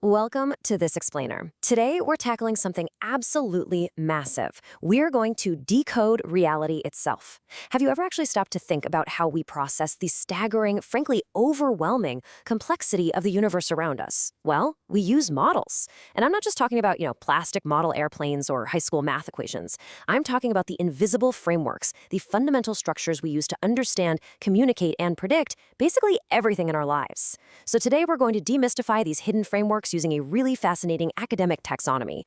Welcome to This Explainer. Today, we're tackling something absolutely massive. We're going to decode reality itself. Have you ever actually stopped to think about how we process the staggering, frankly overwhelming complexity of the universe around us? Well, we use models. And I'm not just talking about, plastic model airplanes or high school math equations. I'm talking about the invisible frameworks, the fundamental structures we use to understand, communicate, and predict basically everything in our lives. So today, we're going to demystify these hidden frameworks using a really fascinating academic taxonomy.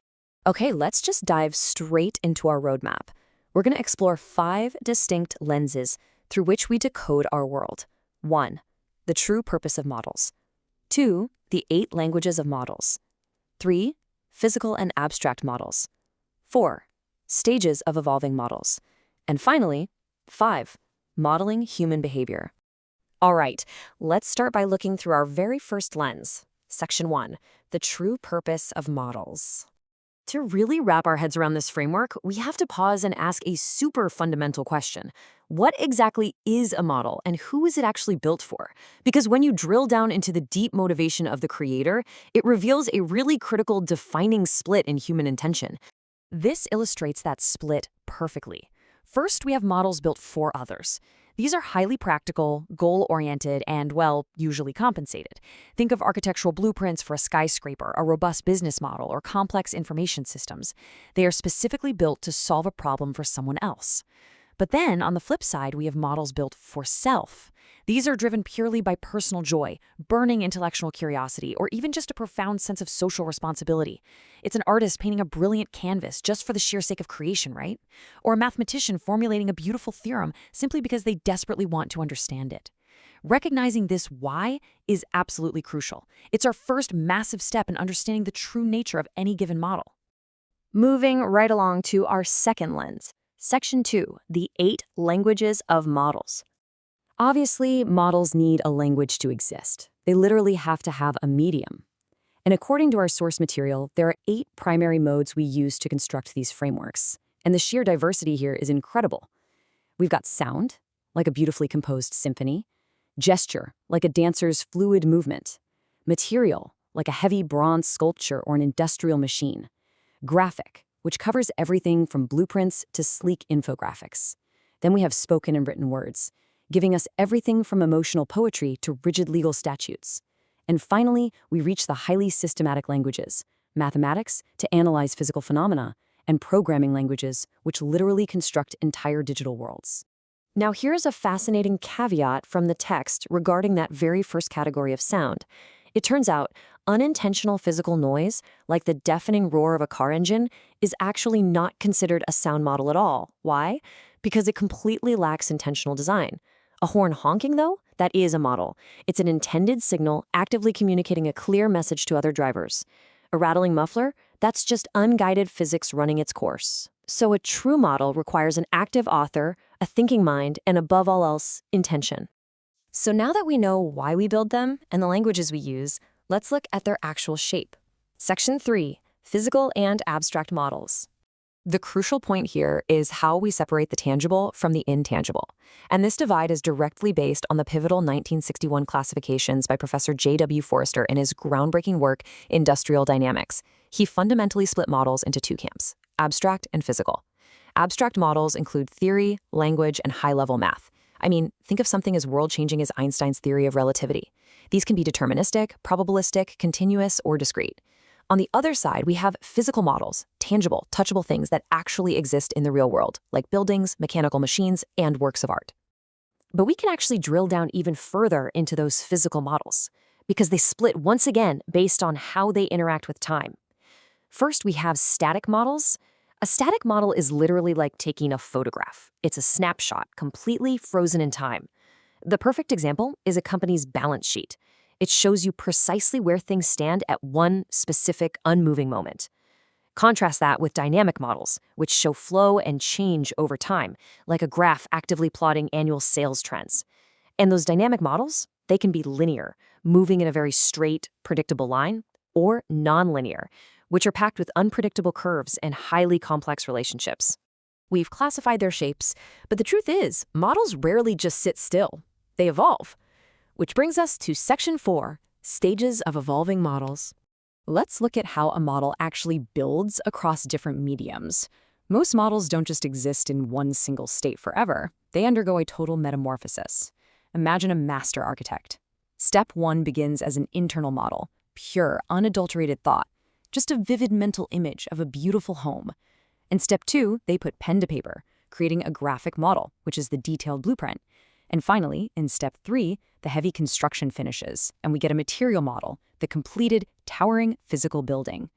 Okay, let's just dive straight into our roadmap. We're going to explore 5 distinct lenses through which we decode our world. 1. The true purpose of models. 2. The 8 languages of models. 3. Physical and abstract models. 4. Stages of evolving models. And finally, 5. Modeling human behavior. All right, let's start by looking through our very first lens. Section 1, the true purpose of models. To really wrap our heads around this framework, we have to pause and ask a super fundamental question. What exactly is a model, and who is it actually built for? Because when you drill down into the deep motivation of the creator, it reveals a really critical defining split in human intention. This illustrates that split perfectly. First, we have models built for others. These are highly practical, goal-oriented, and, well, usually compensated. Think of architectural blueprints for a skyscraper, a robust business model, or complex information systems. They are specifically built to solve a problem for someone else. But then, on the flip side, we have models built for self. These are driven purely by personal joy, burning intellectual curiosity, or even just a profound sense of social responsibility. It's an artist painting a brilliant canvas just for the sheer sake of creation, right? Or a mathematician formulating a beautiful theorem simply because they desperately want to understand it. Recognizing this why is absolutely crucial. It's our first massive step in understanding the true nature of any given model. Moving right along to our second lens. Section 2, the 8 languages of models. Obviously, models need a language to exist. They literally have to have a medium. And according to our source material, there are 8 primary modes we use to construct these frameworks. And the sheer diversity here is incredible. We've got sound, like a beautifully composed symphony; gesture, like a dancer's fluid movement; material, like a heavy bronze sculpture or an industrial machine; graphic, which covers everything from blueprints to sleek infographics. Then we have spoken and written words, giving us everything from emotional poetry to rigid legal statutes. And finally, we reach the highly systematic languages, mathematics to analyze physical phenomena, and programming languages, which literally construct entire digital worlds. Now here's a fascinating caveat from the text regarding that very first category of sound. It turns out, unintentional physical noise, like the deafening roar of a car engine, is actually not considered a sound model at all. Why? Because it completely lacks intentional design. A horn honking, though, that is a model. It's an intended signal actively communicating a clear message to other drivers. A rattling muffler, that's just unguided physics running its course. So a true model requires an active author, a thinking mind, and above all else, intention. So now that we know why we build them and the languages we use, let's look at their actual shape. Section 3, physical and abstract models. The crucial point here is how we separate the tangible from the intangible. And this divide is directly based on the pivotal 1961 classifications by Professor J.W. Forrester in his groundbreaking work, Industrial Dynamics. He fundamentally split models into 2 camps, abstract and physical. Abstract models include theory, language, and high-level math. I mean, think of something as world-changing as Einstein's theory of relativity. These can be deterministic, probabilistic, continuous, or discrete. On the other side, we have physical models, tangible, touchable things that actually exist in the real world, like buildings, mechanical machines, and works of art. But we can actually drill down even further into those physical models, because they split once again based on how they interact with time. First, we have static models. A static model is literally like taking a photograph. It's a snapshot, completely frozen in time. The perfect example is a company's balance sheet. It shows you precisely where things stand at one specific, unmoving moment. Contrast that with dynamic models, which show flow and change over time, like a graph actively plotting annual sales trends. And those dynamic models, they can be linear, moving in a very straight, predictable line, or nonlinear, which are packed with unpredictable curves and highly complex relationships. We've classified their shapes, but the truth is, models rarely just sit still. They evolve. Which brings us to Section 4, Stages of Evolving Models. Let's look at how a model actually builds across different mediums. Most models don't just exist in one single state forever. They undergo a total metamorphosis. Imagine a master architect. Step 1 begins as an internal model, pure, unadulterated thought, just a vivid mental image of a beautiful home. In step 2, they put pen to paper, creating a graphic model, which is the detailed blueprint. And finally, in step 3, the heavy construction finishes, and we get a material model, the completed, towering physical building.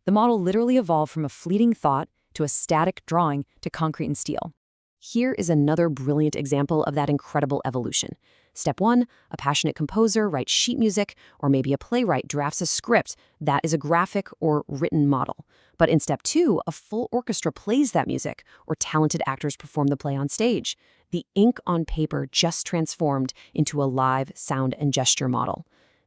The model literally evolved from a fleeting thought to a static drawing to concrete and steel. Here is another brilliant example of that incredible evolution. Step 1, a passionate composer writes sheet music, or maybe a playwright drafts a script. That is a graphic or written model. But in step 2, a full orchestra plays that music, or talented actors perform the play on stage. The ink on paper just transformed into a live sound and gesture model.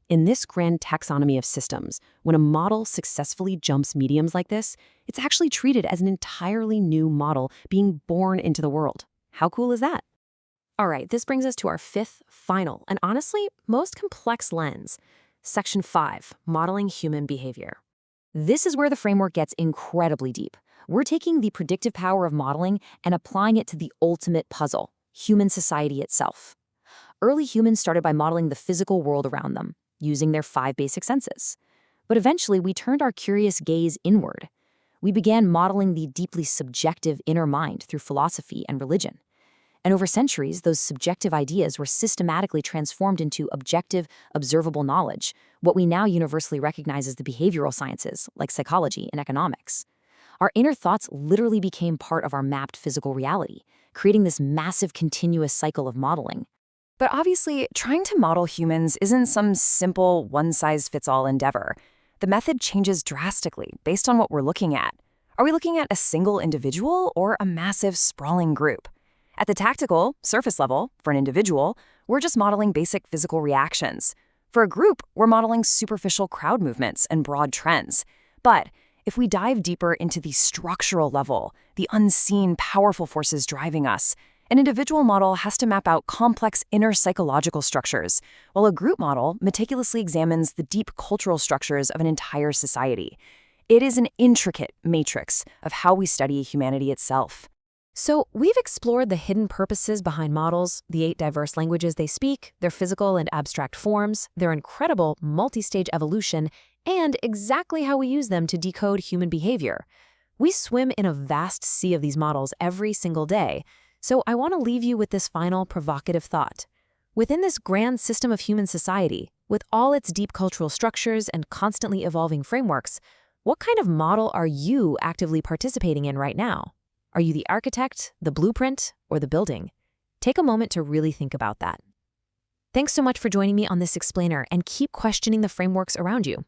In this grand taxonomy of systems, when a model successfully jumps mediums like this, it's actually treated as an entirely new model being born into the world. How cool is that? All right, this brings us to our fifth, final, and honestly, most complex lens. Section 5, Modeling Human Behavior. This is where the framework gets incredibly deep. We're taking the predictive power of modeling and applying it to the ultimate puzzle, human society itself. Early humans started by modeling the physical world around them, using their 5 basic senses. But eventually, we turned our curious gaze inward. We began modeling the deeply subjective inner mind through philosophy and religion. And over centuries, those subjective ideas were systematically transformed into objective, observable knowledge, what we now universally recognize as the behavioral sciences, like psychology and economics. Our inner thoughts literally became part of our mapped physical reality, creating this massive continuous cycle of modeling. But obviously, trying to model humans isn't some simple one-size-fits-all endeavor. The method changes drastically based on what we're looking at. Are we looking at a single individual or a massive, sprawling group? At the tactical, surface level, for an individual, we're just modeling basic physical reactions. For a group, we're modeling superficial crowd movements and broad trends. But if we dive deeper into the structural level, the unseen, powerful forces driving us, an individual model has to map out complex inner psychological structures, while a group model meticulously examines the deep cultural structures of an entire society. It is an intricate matrix of how we study humanity itself. So, we've explored the hidden purposes behind models, the 8 diverse languages they speak, their physical and abstract forms, their incredible multi-stage evolution, and exactly how we use them to decode human behavior. We swim in a vast sea of these models every single day. So I want to leave you with this final provocative thought. Within this grand system of human society, with all its deep cultural structures and constantly evolving frameworks, what kind of model are you actively participating in right now? Are you the architect, the blueprint, or the building? Take a moment to really think about that. Thanks so much for joining me on this explainer, and keep questioning the frameworks around you.